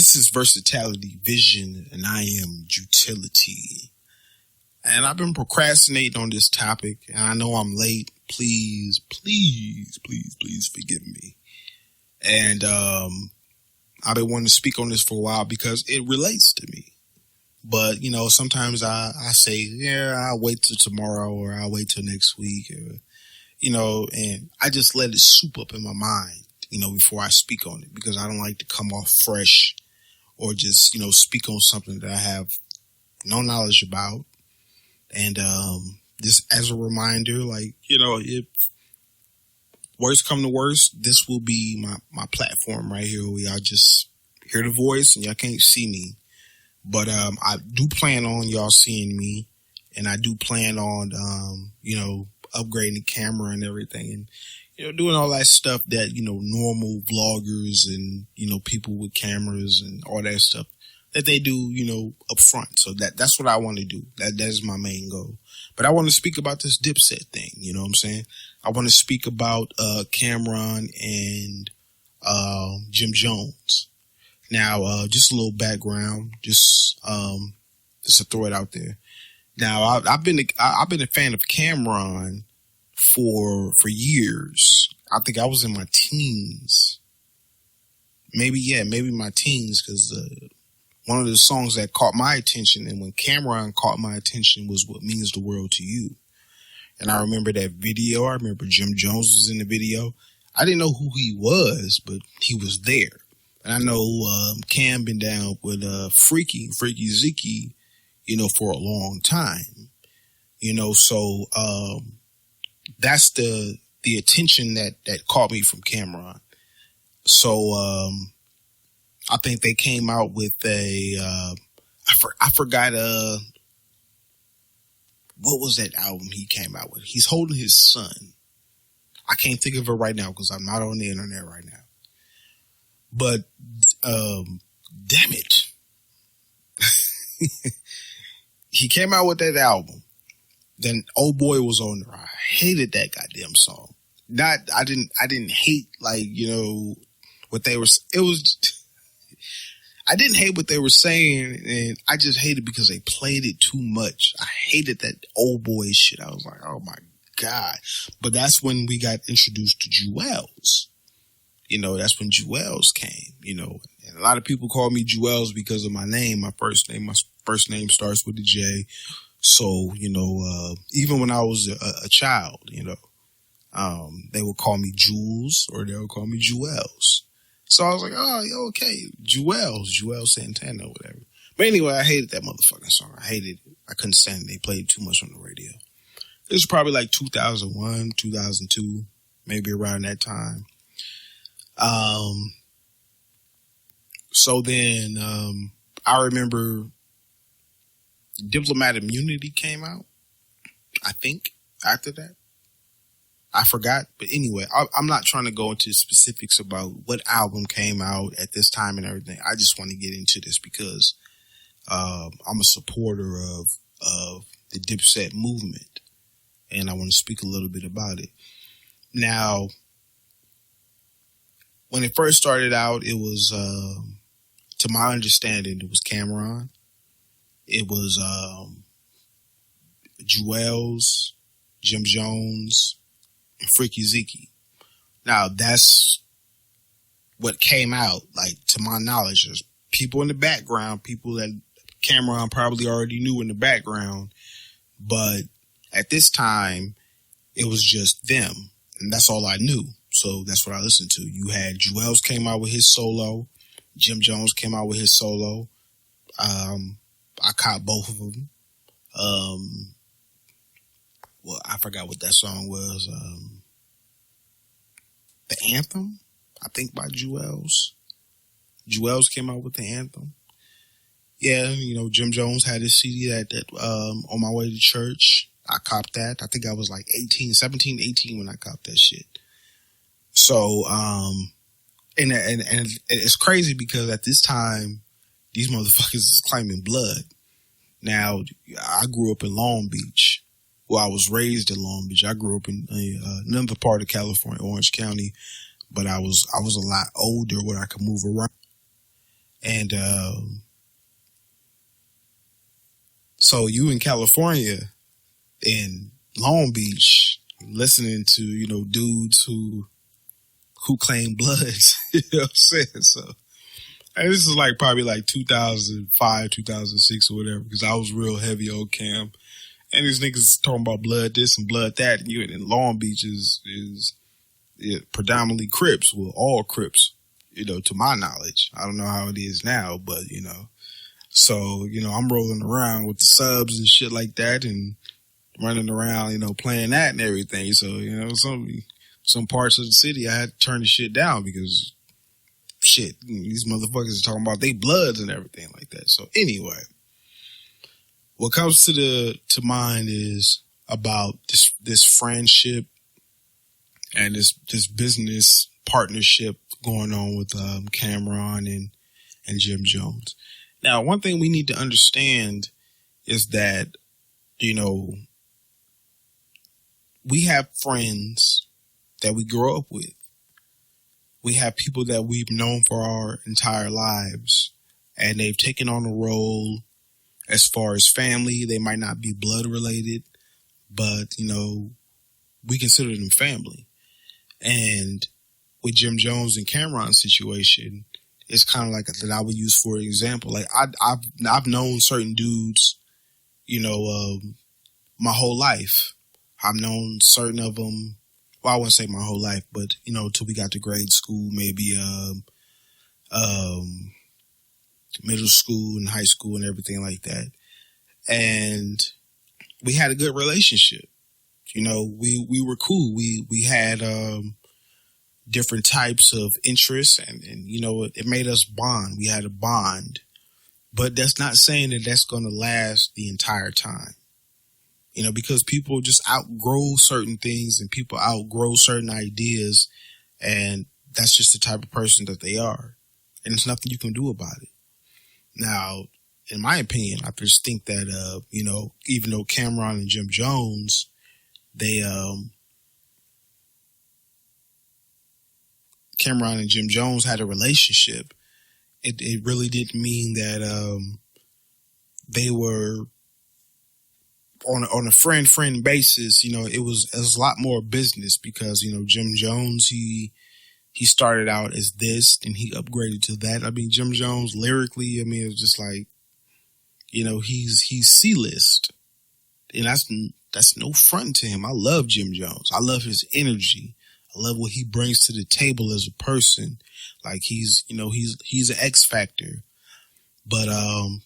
This is Versatility Vision, and I am Utility. And I've been procrastinating on this topic, and I know I'm late. Please forgive me. And I've been wanting to speak on this for a while because it relates to me. But, you know, sometimes I say, yeah, I'll wait till tomorrow or I'll wait till next week. Or, you know, and I just let it soup up in my mind, you know, before I speak on it, because I don't like to come off fresh or just, you know, speak on something that I have no knowledge about. And just as a reminder, like, you know, if worst come to worst, this will be my platform right here where y'all just hear the voice and y'all can't see me. But I do plan on y'all seeing me, and I do plan on, you know, upgrading the camera and everything, and, you know, doing all that stuff that, you know, normal vloggers and, you know, people with cameras and all that stuff that they do, you know, up front. So that's what I want to do. That is my main goal. But I want to speak about this Dipset thing. You know what I'm saying? I want to speak about Csm'ron and Csm'ron. Now, just a little background, just to throw it out there. Now, I've been a fan of Csm'ron for years. I think I was in my teens, maybe my teens, because one of the songs that caught my attention, and when Csm'ron caught my attention, was "What Means the World to You." And I remember that video. I remember Csm'ron was in the video. I didn't know who he was, but he was there. And I know Cam been down with Freaky Zeke, you know, for a long time. You know, so that's the attention that caught me from Csm'ron. So I think they came out with I forgot what was that album he came out with? He's holding his son. I can't think of it right now because I'm not on the internet right now. But, damn it. He came out with that album. Then Old Boy was on there. I hated that goddamn song. I didn't hate, like, you know, what they were, I didn't hate what they were saying, and I just hated because they played it too much. I hated that Old Boy shit. I was like, oh my God. But that's when we got introduced to Jewels. You know, that's when Jewels came, you know, and a lot of people call me Jewels because of my name. My first name starts with a J. So, you know, even when I was a child, you know, they would call me Jules or they would call me Jewels. So I was like, oh, okay, Jewel Santana or whatever. But anyway, I hated that motherfucking song. I hated it. I couldn't stand it. They played too much on the radio. It was probably like 2001, 2002, maybe around that time. So then, I remember Diplomat Immunity came out, I think, after that. I forgot. But anyway, I'm not trying to go into specifics about what album came out at this time and everything. I just want to get into this because, I'm a supporter of the Dipset movement, and I want to speak a little bit about it. Now, when it first started out, it was, to my understanding, it was Csm'ron. It was Jewels, Csm'ron, and Freaky Zeke. Now, that's what came out, like, to my knowledge. There's people in the background, people that Csm'ron probably already knew in the background. But at this time, it was just them. And that's all I knew. So that's what I listened to. You had Jewels came out with his solo. Csm'ron came out with his solo. I caught both of them. Well, I forgot what that song was. The Anthem, I think, by Jewels. Jewels came out with the Anthem. Yeah, you know, Csm'ron had his CD that on my way to church. I copped that. I think I was like 17, 18 when I copped that shit. So, and it's crazy because at this time, these motherfuckers is claiming blood. Now, I grew up in Long Beach. Well, I was raised in Long Beach. I grew up in another part of California, Orange County, but I was a lot older where I could move around. And so you in California, in Long Beach, listening to, dudes who claim bloods. You know what I'm saying? So and this is probably 2005, 2006 or whatever, because I was real heavy on Cam. And these niggas talking about blood this and blood that. And you in Long Beach is predominantly Crips. Well, all Crips, to my knowledge. I don't know how it is now, but, So, I'm rolling around with the subs and shit like that and running around, playing that and everything. So, some parts of the city I had to turn the shit down because shit, these motherfuckers are talking about they bloods and everything like that. So anyway, what comes to mind is about this friendship and this business partnership going on with Csm'ron and Jim Jones. Now, one thing we need to understand is that, we have friends that we grow up with. We have people that we've known for our entire lives, and they've taken on a role as far as family. They might not be blood related, but, we consider them family. And with Jim Jones and Csm'ron's situation, it's kind of like that I would use for example. Like I've known certain dudes, my whole life. I've known certain of them. Well, I wouldn't say my whole life, but till we got to grade school, maybe middle school and high school and everything like that. And we had a good relationship. We were cool. We had different types of interests and it made us bond. We had a bond. But that's not saying that that's going to last the entire time. Because people just outgrow certain things and people outgrow certain ideas, and that's just the type of person that they are. And there's nothing you can do about it. Now, in my opinion, I just think that, even though Csm'ron and Jim Jones, Csm'ron and Jim Jones had a relationship, it really didn't mean that they were on a friend basis. It was a lot more business because, Jim Jones, he started out as this and he upgraded to that. I mean, Jim Jones lyrically, it was just like, he's C-list, and that's no front to him. I love Jim Jones. I love his energy. I love what he brings to the table as a person. Like he's an X factor. But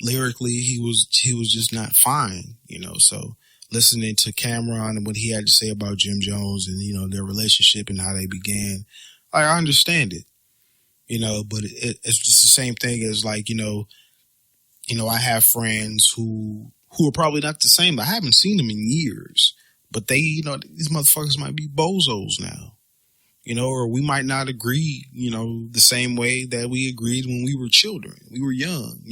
lyrically, he was just not fine, So listening to Csm'ron and what he had to say about Jim Jones and their relationship and how they began, I understand it, But it's just the same thing as I have friends who are probably not the same. I haven't seen them in years, but they, these motherfuckers might be bozos now. Or we might not agree, the same way that we agreed when we were children. We were young,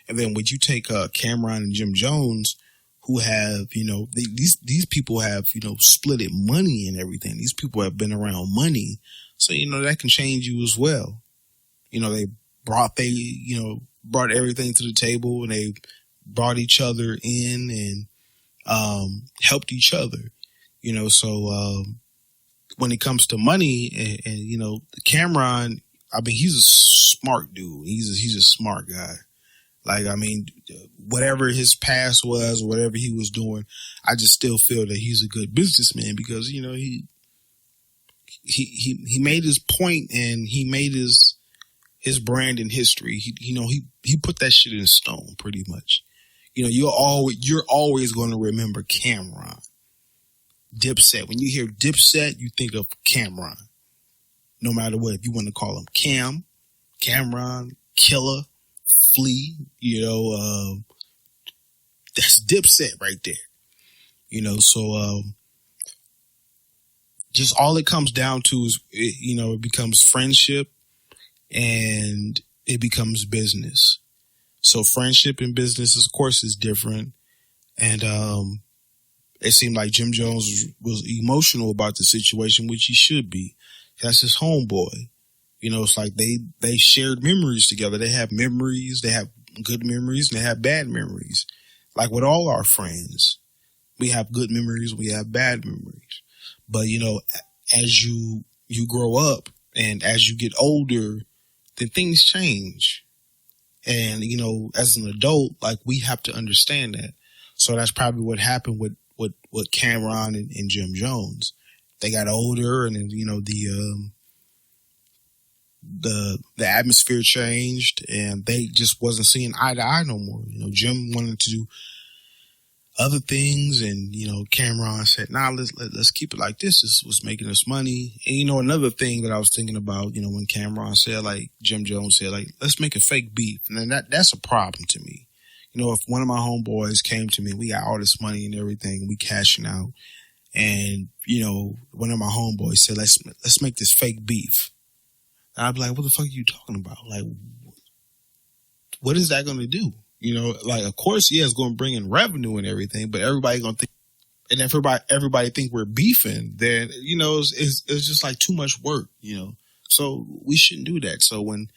And then when you take Csm'ron and Jim Jones, who have, these people have, splitted money and everything. These people have been around money. So, that can change you as well. They brought everything to the table, and they brought each other in and helped each other, So when it comes to money and Csm'ron, he's a smart dude. He's a smart guy. Whatever his past was, or whatever he was doing, I just still feel that he's a good businessman because, he made his point and he made his brand in history. He put that shit in stone pretty much. You're always going to remember Csm'ron. Dipset. When you hear Dipset, you think of Csm'ron. No matter what, if you want to call him Csm'ron, Killer, Flea, that's Dipset right there. So just all it comes down to is, it becomes friendship and it becomes business. So friendship and business, of course, is different. And it seemed like Jim Jones was emotional about the situation, which he should be. That's his homeboy. It's like they shared memories together. They have memories, they have good memories, and they have bad memories. Like with all our friends, we have good memories, we have bad memories. But, as you grow up and as you get older, then things change. And, as an adult, like we have to understand that. So that's probably what happened with Csm'ron and Jim Jones. They got older, and then, the atmosphere changed, and they just wasn't seeing eye to eye no more. Jim wanted to do other things, and Csm'ron said, "Nah, let's keep it like this. This is what's making us money." And another thing that I was thinking about, when Csm'ron said, like Jim Jones said, like, let's make a fake beef, and then that's a problem to me. If one of my homeboys came to me, we got all this money and everything, we cashing out, and one of my homeboys said, let's make this fake beef. And I'd be like, what the fuck are you talking about? Like, what is that going to do? Like, of course, yeah, it's going to bring in revenue and everything, but everybody going to think, and if everybody think we're beefing, then, it's just like too much work, So we shouldn't do that. So when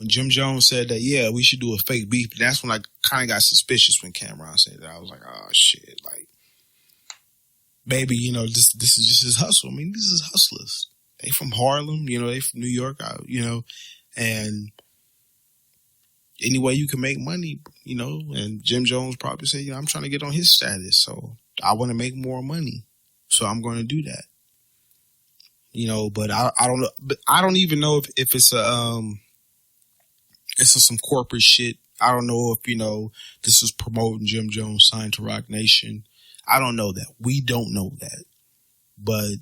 Jim Jones said that, yeah, we should do a fake beef, that's when I kind of got suspicious when Csm'ron said that. I was like, oh, shit. Like, maybe, this is just his hustle. I mean, these is hustlers. They from Harlem, they from New York, and any way you can make money, and Jim Jones probably said, I'm trying to get on his status, so I want to make more money, so I'm going to do that. But I don't know, but I don't even know if it's some corporate shit. I don't know if, this is promoting Jim Jones signed to Rock Nation. I don't know that. We don't know that. But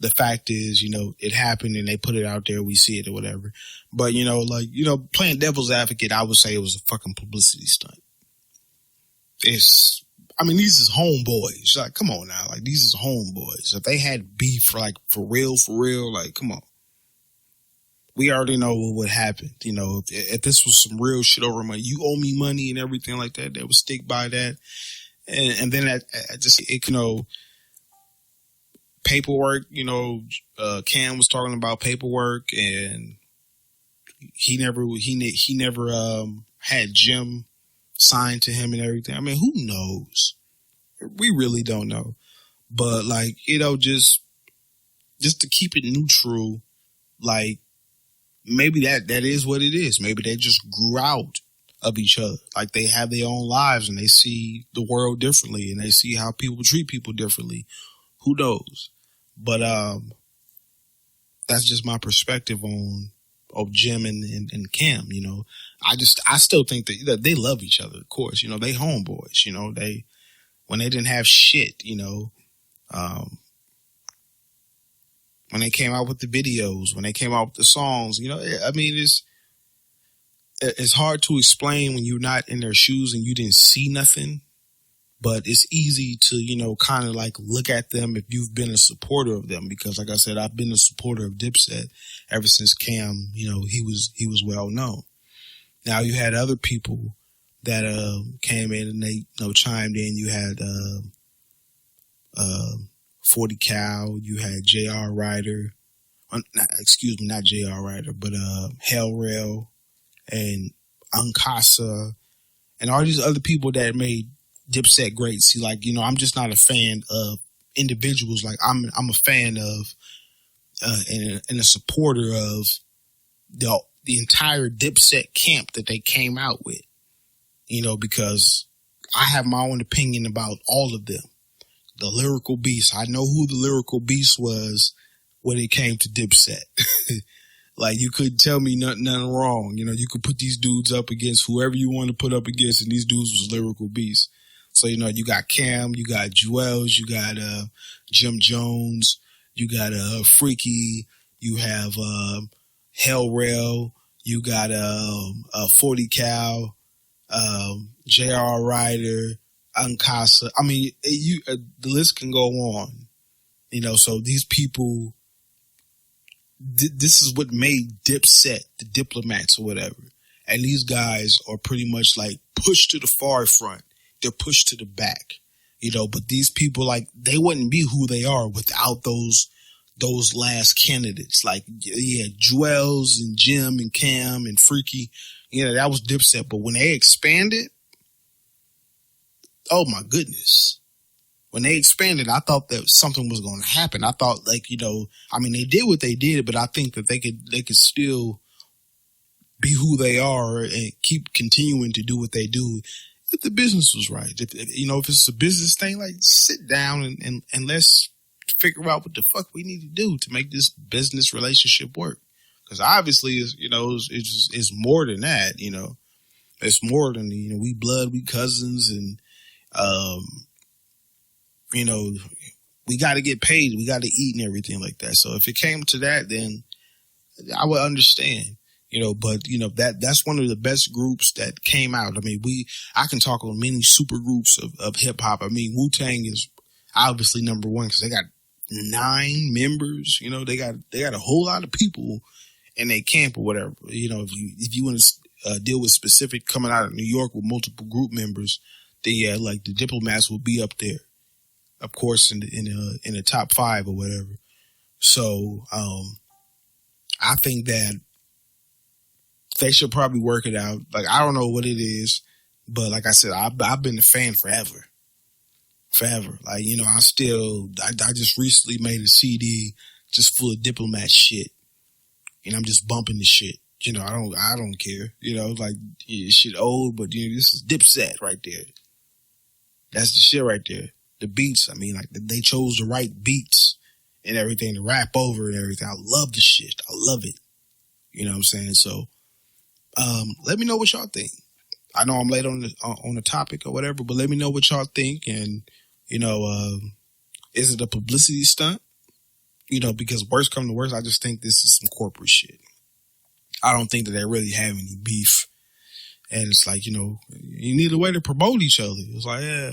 the fact is, it happened and they put it out there. We see it or whatever. But, playing devil's advocate, I would say it was a fucking publicity stunt. These is homeboys. Like, come on now. Like, these is homeboys. If they had beef, for real, like, come on. We already know what would happen. If this was some real shit over money, you owe me money and everything like that, they would stick by that. And then paperwork, Cam was talking about paperwork, and he never had Jim signed to him and everything. I mean, who knows? We really don't know. But just to keep it neutral, like, maybe that is what it is. Maybe they just grew out of each other. Like, they have their own lives and they see the world differently and they see how people treat people differently. Who knows? But that's just my perspective on Jim and Cam. I still think that they love each other. Of course, they homeboys. They when they didn't have shit. When they came out with the videos, when they came out with the songs, it's hard to explain when you're not in their shoes and you didn't see nothing. But it's easy to, kind of like look at them if you've been a supporter of them. Because like I said, I've been a supporter of Dipset ever since Cam, he was well known. Now you had other people that came in and they chimed in. You had 40 Cal, you had J.R. Ryder, not J.R. Ryder, but Hell Rail and Uncasa and all these other people that made Dipset great. See, I'm just not a fan of individuals. Like, I'm a fan of and a supporter of the entire Dipset camp that they came out with. Because I have my own opinion about all of them. The lyrical beast. I know who the lyrical beast was when it came to Dipset. Like, you couldn't tell me nothing wrong. You could put these dudes up against whoever you want to put up against, and these dudes was lyrical beasts. So, you got Cam, you got Jewels, you got Jim Jones, you got Freaky, you have Hell Rail, you got 40 Cal, J.R. Ryder, Uncasa. The list can go on. So these people, this is what made Dipset, the Diplomats or whatever. And these guys are pretty much like pushed to the far front. They're pushed to the back, but these people, like, they wouldn't be who they are without those those last candidates. Like, yeah, Jewels and Jim and Cam and Freaky, that was Dipset. But when they expanded, oh my goodness. When they expanded, I thought that something was going to happen. I thought, like, they did what they did, but I think that they could still be who they are and keep continuing to do what they do if the business was right. If it's a business thing, like, sit down and let's figure out what the fuck we need to do to make this business relationship work. Because obviously, it's more than that. It's more than we blood, we cousins, and we got to get paid, we got to eat and everything like that. So if it came to that, then I would understand. But that's one of the best groups that came out. I mean, I can talk on many super groups of hip hop. I mean, Wu-Tang is obviously number one because they got 9 members. They got a whole lot of people in their camp or whatever. If you want to deal with specific coming out of New York with multiple group members, then yeah, like the Diplomats will be up there, of course, in the top 5 or whatever. So I think that they should probably work it out. Like, I don't know what it is, but like I said, I've been a fan forever. Like, I just recently made a CD just full of Diplomat shit, and I'm just bumping the shit. I don't care. Like, shit old, but this is Dipset right there. That's the shit right there. The beats, I mean, like, they chose the right beats and everything to rap over and everything. I love the shit. I love it. You know what I'm saying? So, let me know what y'all think. I know I'm late on the topic or whatever, but let me know what y'all think. And, is it a publicity stunt? Because worst come to worst, I just think this is some corporate shit. I don't think that they really have any beef. And it's like, you need a way to promote each other. It's like, yeah,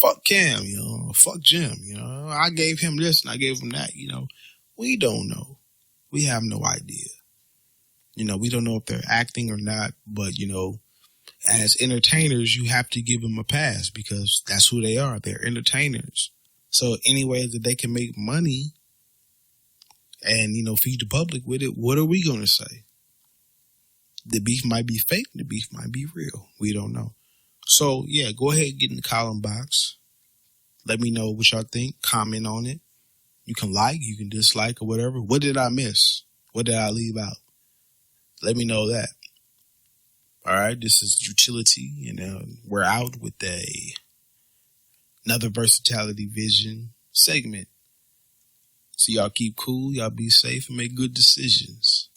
fuck Cam, fuck Jim, I gave him this and I gave him that, We don't know. We have no idea. We don't know if they're acting or not, but, as entertainers, you have to give them a pass because that's who they are. They're entertainers. So any way that they can make money and, feed the public with it, what are we going to say? The beef might be fake. The beef might be real. We don't know. So, yeah, go ahead and get in the column box. Let me know what y'all think. Comment on it. You can like, you can dislike or whatever. What did I miss? What did I leave out? Let me know that. All right, this is Utility, and we're out with another Versatility Vision segment. So y'all keep cool, y'all be safe, and make good decisions.